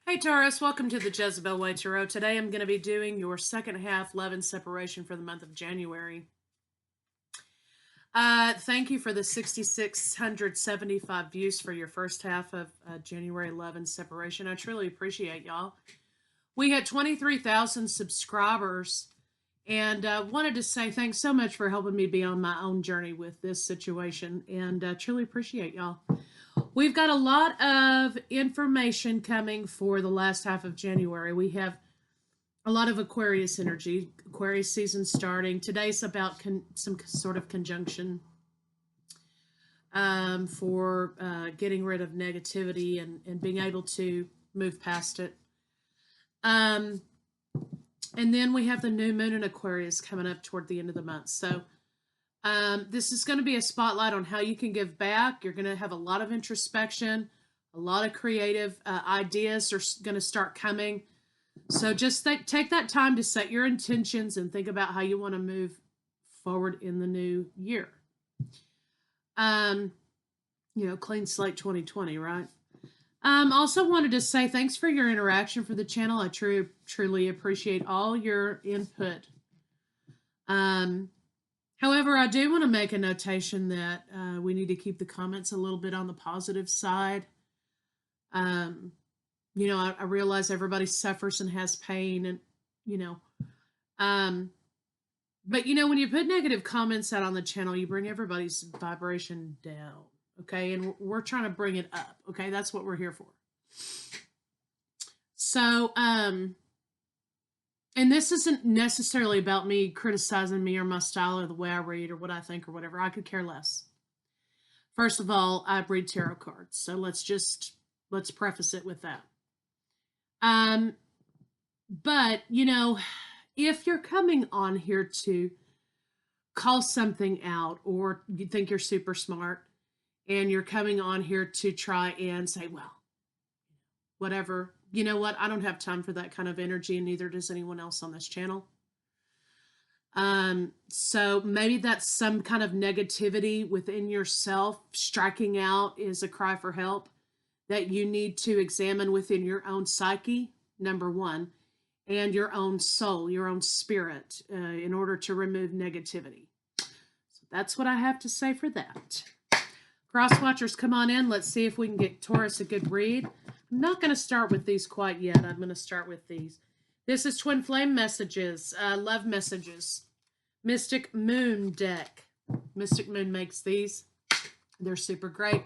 Hey Taurus, welcome to the Jezebel Way Tarot. Today I'm going to be doing your second half love and separation for the month of January. Thank you for the 6,675 views for your first half of January love and separation. I truly appreciate y'all. We had 23,000 subscribers and wanted to say thanks so much for helping me be on my own journey with this situation, and truly appreciate y'all. We've got a lot of information coming for the last half of January. We have a lot of Aquarius energy, Aquarius season starting. Today's about some sort of conjunction for getting rid of negativity and being able to move past it. And then we have the new moon in Aquarius coming up toward the end of the month. So this is going to be a spotlight on how you can give back. You're going to have a lot of introspection, a lot of creative ideas are going to start coming. So just take that time to set your intentions and think about how you want to move forward in the new year. Clean slate 2020, right? Also wanted to say thanks for your interaction for the channel. I truly appreciate all your input. However, I do want to make a notation that we need to keep the comments a little bit on the positive side. I realize everybody suffers and has pain, and but when you put negative comments out on the channel, you bring everybody's vibration down. Okay, and we're trying to bring it up. Okay, that's what we're here for. So, and this isn't necessarily about me criticizing me or my style or the way I read or what I think or whatever. I could care less. First of all, I read tarot cards, so let's preface it with that. But if you're coming on here to call something out, or you think you're super smart, and you're coming on here to try and say, well, whatever, you know what? I don't have time for that kind of energy, and neither does anyone else on this channel. So maybe that's some kind of negativity within yourself striking out is a cry for help that you need to examine within your own psyche, number one, and your own soul, your own spirit, in order to remove negativity. So that's what I have to say for that. Cross watchers, come on in. Let's see if we can get Taurus a good read. I'm not going to start with these quite yet. I'm going to start with these. This is Twin Flame Messages, Love Messages, Mystic Moon deck. Mystic Moon makes these. They're super great. If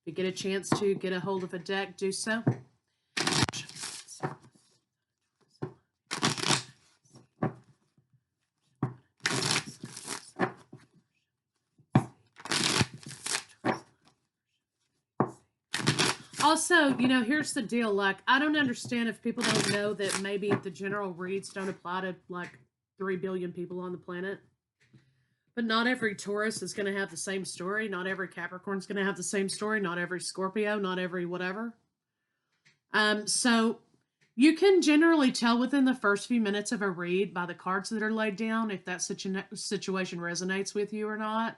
you get a chance to get a hold of a deck, do so. Also, here's the deal. Like, I don't understand if people don't know that maybe the general reads don't apply to like 3 billion people on the planet. But not every Taurus is going to have the same story. Not every Capricorn is going to have the same story. Not every Scorpio. Not every whatever. So you can generally tell within the first few minutes of a read by the cards that are laid down if that situation resonates with you or not.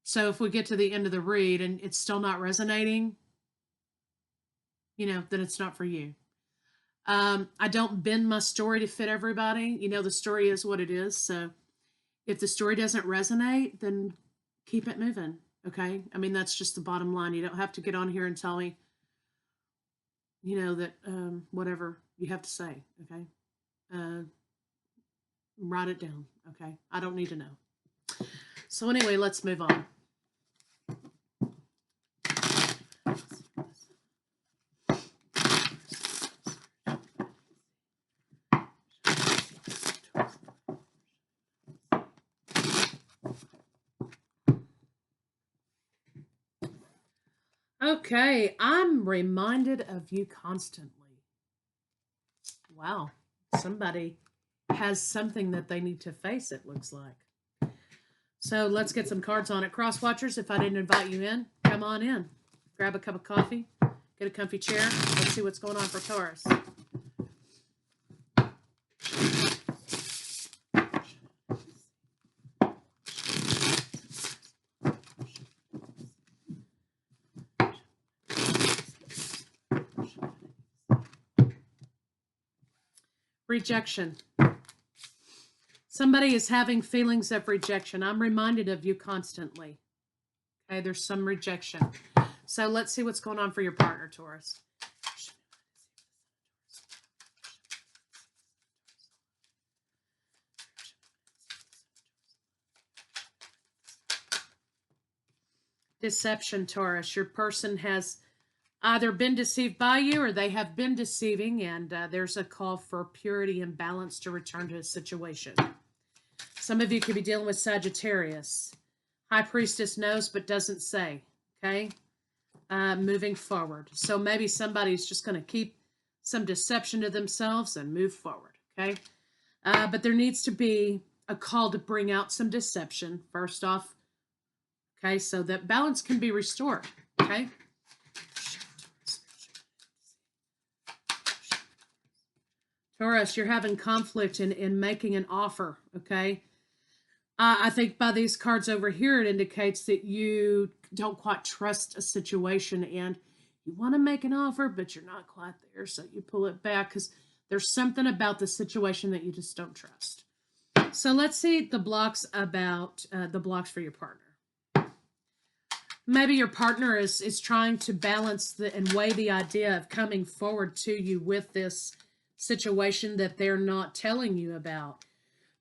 So if we get to the end of the read and it's still not resonating, then it's not for you. I don't bend my story to fit everybody. The story is what it is. So if the story doesn't resonate, then keep it moving. Okay. I mean, that's just the bottom line. You don't have to get on here and tell me, that whatever you have to say. Okay. Write it down. Okay. I don't need to know. So anyway, let's move on. Okay, I'm reminded of you constantly. Wow, somebody has something that they need to face, it looks like. So let's get some cards on it. Cross watchers, if I didn't invite you in, come on in. Grab a cup of coffee, get a comfy chair. Let's see what's going on for Taurus. Rejection. Somebody is having feelings of rejection. I'm reminded of you constantly. Okay, there's some rejection. So let's see what's going on for your partner, Taurus. Deception, Taurus. Your person has either been deceived by you or they have been deceiving, and there's a call for purity and balance to return to a situation. Some of you could be dealing with Sagittarius. High Priestess knows but doesn't say, okay? Moving forward. So maybe somebody's just going to keep some deception to themselves and move forward, okay? But there needs to be a call to bring out some deception, first off, okay? So that balance can be restored, okay? Taurus, you're having conflict in making an offer, okay? I think by these cards over here, it indicates that you don't quite trust a situation and you want to make an offer, but you're not quite there. So you pull it back because there's something about the situation that you just don't trust. So let's see the blocks about the blocks for your partner. Maybe your partner is trying to balance and weigh the idea of coming forward to you with this situation that they're not telling you about.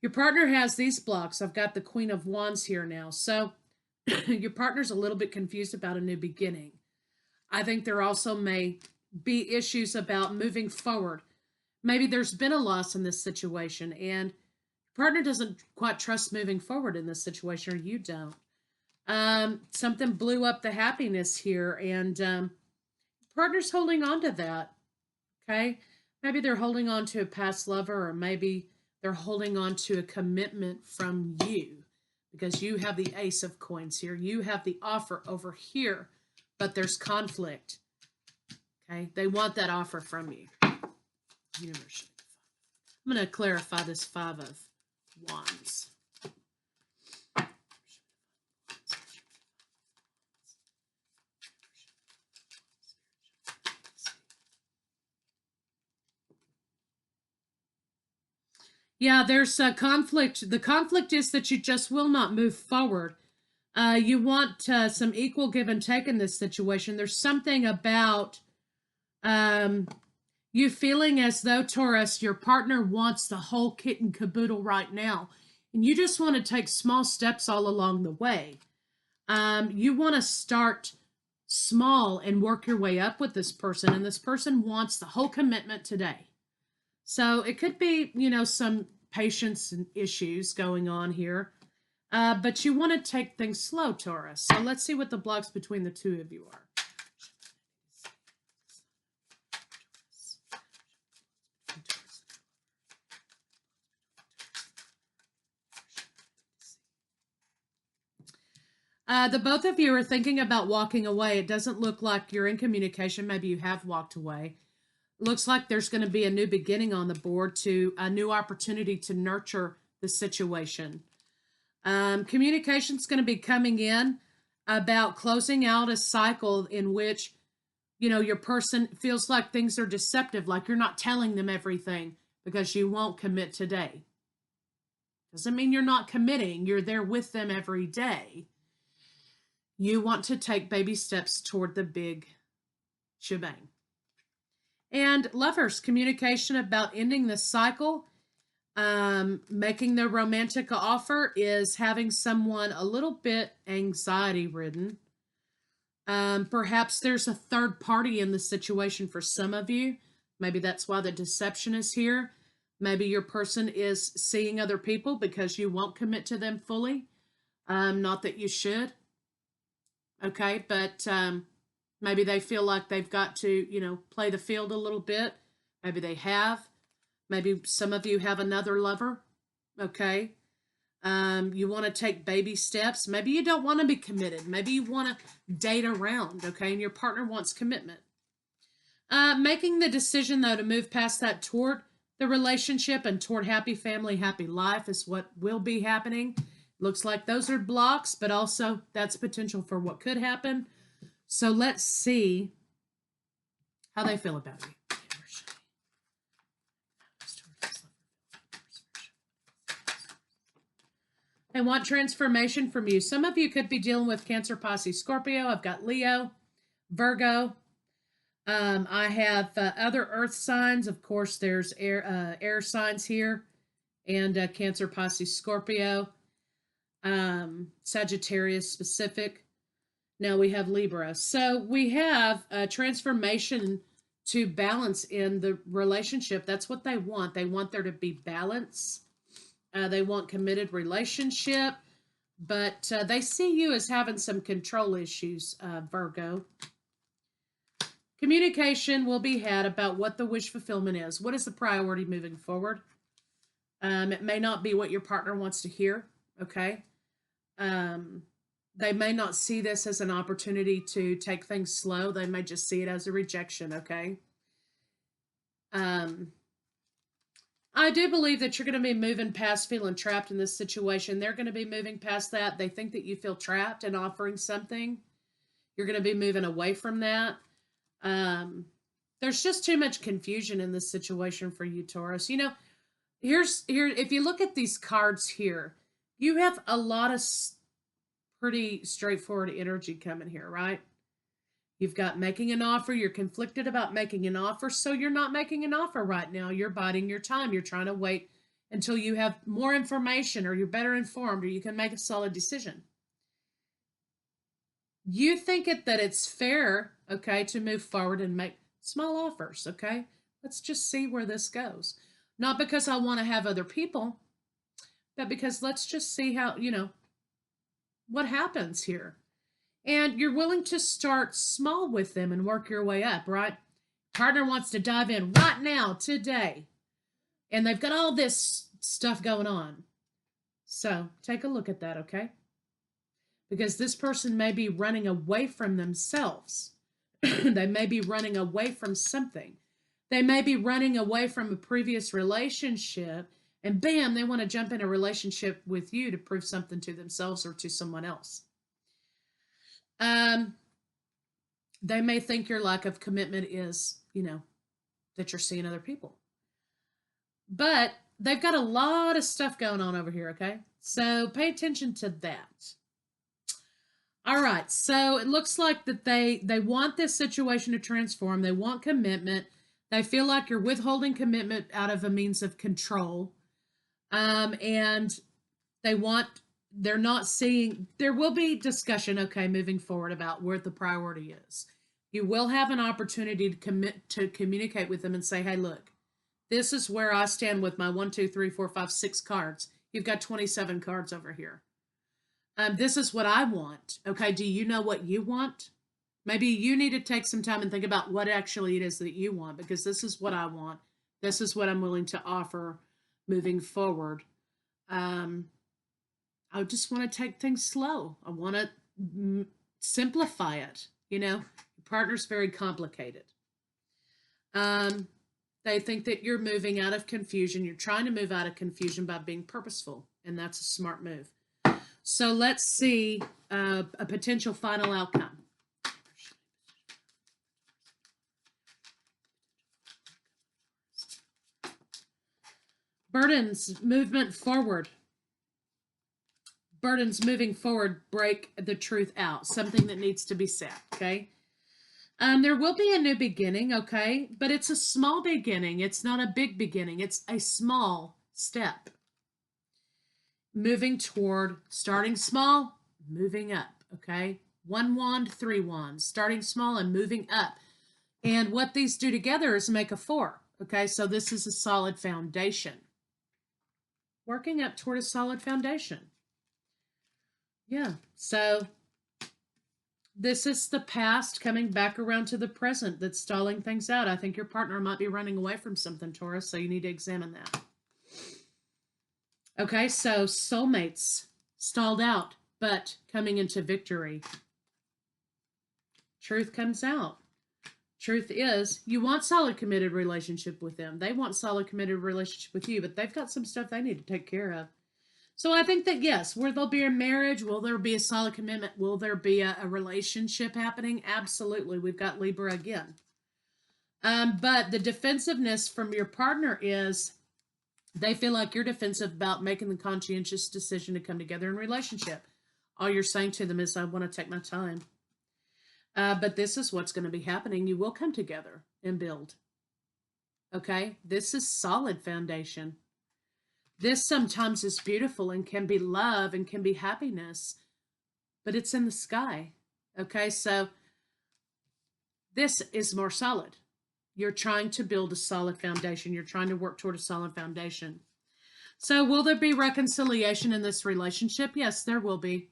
Your partner has these blocks. I've got the Queen of Wands here now. So your partner's a little bit confused about a new beginning. I think there also may be issues about moving forward. Maybe there's been a loss in this situation and your partner doesn't quite trust moving forward in this situation, or you don't. Something blew up the happiness here and partner's holding on to that, okay? Maybe they're holding on to a past lover, or maybe they're holding on to a commitment from you because you have the Ace of Coins here. You have the offer over here, but there's conflict. Okay, they want that offer from you. I'm going to clarify this Five of Wands. Yeah, there's a conflict. The conflict is that you just will not move forward. You want some equal give and take in this situation. There's something about you feeling as though, Taurus, your partner wants the whole kit and caboodle right now. And you just want to take small steps all along the way. You want to start small and work your way up with this person. And this person wants the whole commitment today. So it could be, some patience and issues going on here. But you want to take things slow, Taurus. So let's see what the blocks between the two of you are. The both of you are thinking about walking away. It doesn't look like you're in communication. Maybe you have walked away. Looks like there's going to be a new beginning on the board, to a new opportunity to nurture the situation. Communication's going to be coming in about closing out a cycle in which, your person feels like things are deceptive, like you're not telling them everything because you won't commit today. Doesn't mean you're not committing. You're there with them every day. You want to take baby steps toward the big shebang. And lovers, communication about ending this cycle, making the romantic offer, is having someone a little bit anxiety ridden. Perhaps there's a third party in the situation for some of you. Maybe that's why the deception is here. Maybe your person is seeing other people because you won't commit to them fully. Not that you should. Okay, but maybe they feel like they've got to, play the field a little bit. Maybe they have. Maybe some of you have another lover. Okay. You want to take baby steps. Maybe you don't want to be committed. Maybe you want to date around. Okay. And your partner wants commitment. Making the decision, though, to move past that toward the relationship and toward happy family, happy life is what will be happening. Looks like those are blocks, but also that's potential for what could happen. So let's see how they feel about you. They want transformation from you. Some of you could be dealing with Cancer, Pisces, Scorpio. I've got Leo, Virgo. I have other earth signs. Of course, there's air signs here, and Cancer, Pisces, Scorpio, Sagittarius specific. Now we have Libra. So we have a transformation to balance in the relationship. That's what they want. They want there to be balance. They want committed relationship, but they see you as having some control issues, Virgo. Communication will be had about what the wish fulfillment is. What is the priority moving forward? It may not be what your partner wants to hear, okay? They may not see this as an opportunity to take things slow. They may just see it as a rejection, okay? I do believe that you're going to be moving past feeling trapped in this situation. They're going to be moving past that. They think that you feel trapped and offering something. You're going to be moving away from that. There's just too much confusion in this situation for you, Taurus. You know, here, if you look at these cards here, you have a lot of pretty straightforward energy coming here, right? You've got making an offer. You're conflicted about making an offer, so you're not making an offer right now. You're biding your time. You're trying to wait until you have more information or you're better informed or you can make a solid decision. You think that it's fair, okay, to move forward and make small offers, okay? Let's just see where this goes. Not because I want to have other people, but because let's just see how, you know, what happens here. And you're willing to start small with them and work your way up, right? Partner wants to dive in right now, today. And they've got all this stuff going on. So take a look at that, okay? Because this person may be running away from themselves. They may be running away from something. They may be running away from a previous relationship. And bam, they want to jump in a relationship with you to prove something to themselves or to someone else. They may think your lack of commitment is, you know, that you're seeing other people. But they've got a lot of stuff going on over here, okay? So pay attention to that. All right, so it looks like that they want this situation to transform. They want commitment. They feel like you're withholding commitment out of a means of control. And they're not seeing, there will be discussion, okay, moving forward about where the priority is. You will have an opportunity to communicate with them and say, hey, look, this is where I stand with my 1, 2, 3, 4, 5, 6 cards. You've got 27 cards over here. This is what I want. Okay, do you know what you want? Maybe you need to take some time and think about what actually it is that you want, because this is what I want. This is what I'm willing to offer moving forward. I just want to take things slow. I want to simplify it. You know, your partner's very complicated. They think that you're moving out of confusion. You're trying to move out of confusion by being purposeful, and that's a smart move. So let's see a potential final outcome. Burdens, movement forward. Burdens moving forward, break the truth out. Something that needs to be said, okay? There will be a new beginning, okay? But it's a small beginning. It's not a big beginning. It's a small step. Moving toward, starting small, moving up, okay? 1 wand, 3 wands. Starting small and moving up. And what these do together is make a 4, okay? So this is a solid foundation. Working up toward a solid foundation. Yeah, so this is the past coming back around to the present that's stalling things out. I think your partner might be running away from something, Taurus, so you need to examine that. Okay, so soulmates stalled out, but coming into victory. Truth comes out. Truth is, you want solid committed relationship with them. They want solid committed relationship with you, but they've got some stuff they need to take care of. So I think that, yes, will there be a marriage? Will there be a solid commitment? Will there be a relationship happening? Absolutely. We've got Libra again. But the defensiveness from your partner is They feel like you're defensive about making the conscientious decision to come together in relationship. All you're saying to them is, I want to take my time. But this is what's going to be happening. You will come together and build. Okay? This is solid foundation. This sometimes is beautiful and can be love and can be happiness, but it's in the sky. Okay? So this is more solid. You're trying to build a solid foundation. You're trying to work toward a solid foundation. So will there be reconciliation in this relationship? Yes, there will be.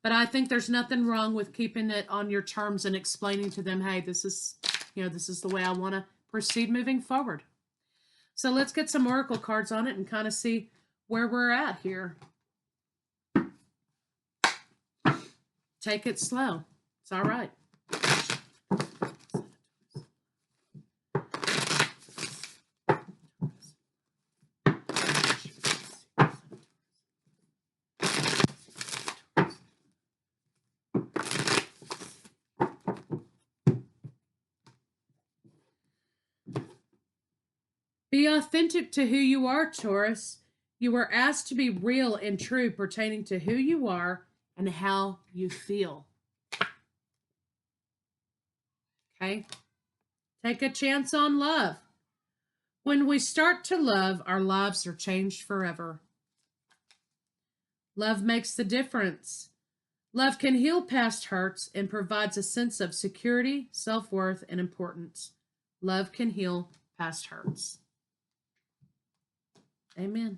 But I think there's nothing wrong with keeping it on your terms and explaining to them, hey, this is the way I want to proceed moving forward. So let's get some oracle cards on it and kind of see where we're at here. Take it slow. It's all right. Be authentic to who you are, Taurus. You are asked to be real and true pertaining to who you are and how you feel. Okay? Take a chance on love. When we start to love, our lives are changed forever. Love makes the difference. Love can heal past hurts and provides a sense of security, self-worth, and importance. Love can heal past hurts. Amen.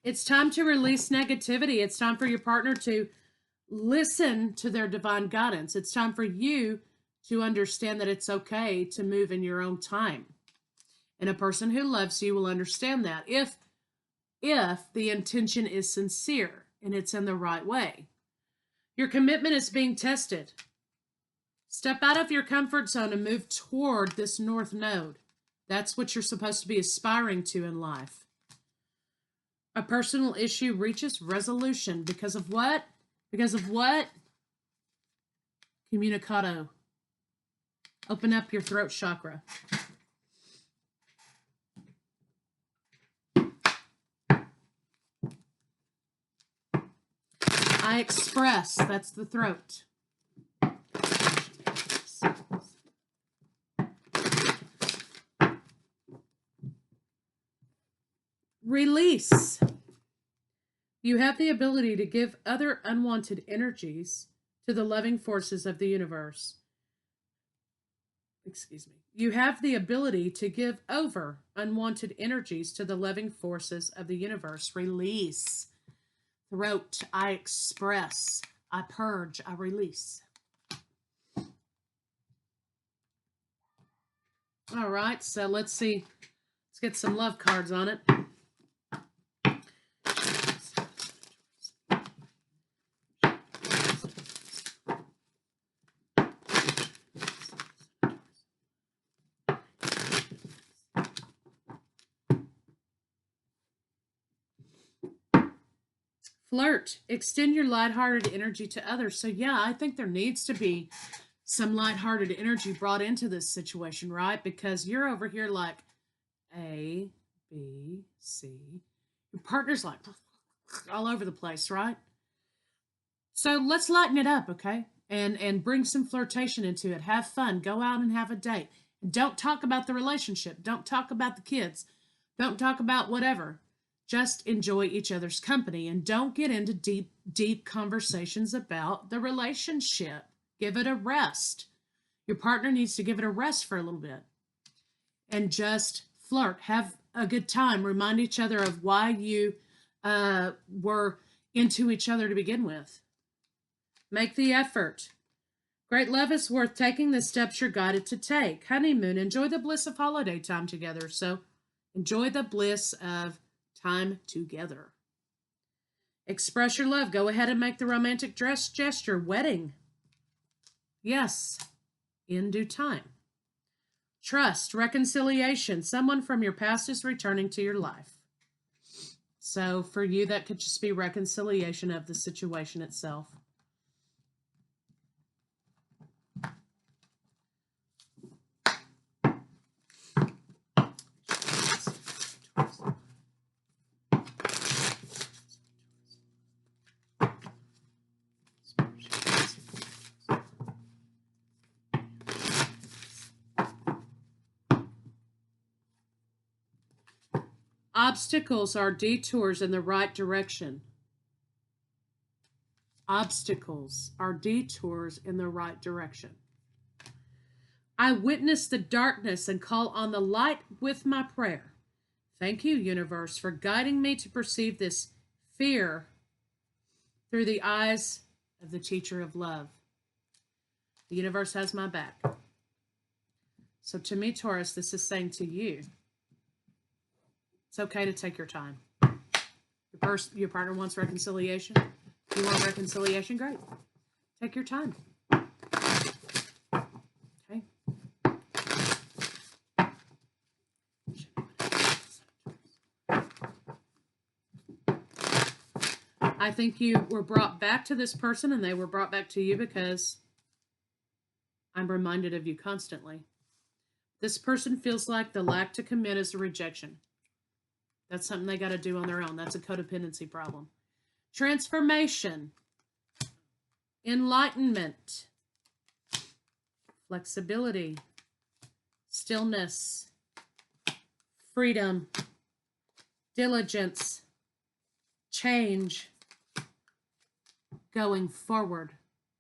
It's time to release negativity. It's time for your partner to listen to their divine guidance. It's time for you to understand that it's okay to move in your own time. And a person who loves you will understand that if the intention is sincere and it's in the right way. Your commitment is being tested. Step out of your comfort zone and move toward this north node. That's what you're supposed to be aspiring to in life. A personal issue reaches resolution because of what? Because of what? Communicado. Open up your throat chakra. I express. That's the throat. Release. You have the ability to give other unwanted energies to the loving forces of the universe. Excuse me. You have the ability to give over unwanted energies to the loving forces of the universe. Release. Throat. I express. I purge. I release. All right. So let's see. Let's get some love cards on it. Flirt. Extend your lighthearted energy to others. So yeah, I think there needs to be some lighthearted energy brought into this situation, right? Because you're over here like A, B, C. Your partner's like all over the place, right? So let's lighten it up, okay? And bring some flirtation into it. Have fun. Go out and have a date. Don't talk about the relationship. Don't talk about the kids. Don't talk about whatever. Just enjoy each other's company and don't get into deep conversations about the relationship. Give it a rest. Your partner needs to give it a rest for a little bit. And just flirt. Have a good time. Remind each other of why you were into each other to begin with. Make the effort. Great love is worth taking the steps you're guided to take. Honeymoon. Enjoy the bliss of holiday time together. So enjoy the bliss of time together. Express your love. Go ahead and make the romantic dress gesture. Wedding. Yes, in due time. Trust, reconciliation. Someone from your past is returning to your life. So for you, that could just be reconciliation of the situation itself. Obstacles are detours in the right direction. Obstacles are detours in the right direction. I witness the darkness and call on the light with my prayer. Thank you, universe, for guiding me to perceive this fear through the eyes of the teacher of love. The universe has my back. So to me, Taurus, this is saying to you, it's okay to take your time. Your partner wants reconciliation. You want reconciliation? Great. Take your time. Okay. I think you were brought back to this person and they were brought back to you because I'm reminded of you constantly. This person feels like the lack to commit is a rejection. That's something they got to do on their own. That's a codependency problem. Transformation, enlightenment, flexibility, stillness, freedom, diligence, change, going forward,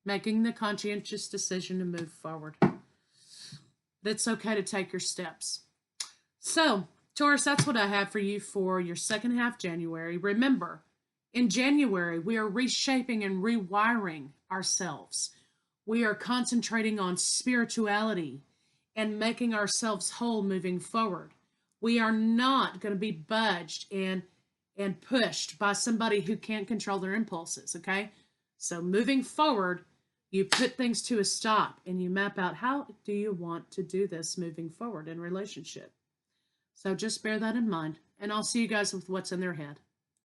making the conscientious decision to move forward. It's okay to take your steps. So, Taurus, that's what I have for you for your second half January. Remember, in January, we are reshaping and rewiring ourselves. We are concentrating on spirituality and making ourselves whole moving forward. We are not going to be budged and pushed by somebody who can't control their impulses, okay? So moving forward, you put things to a stop and you map out how do you want to do this moving forward in relationship. So just bear that in mind, and I'll see you guys with what's in their head.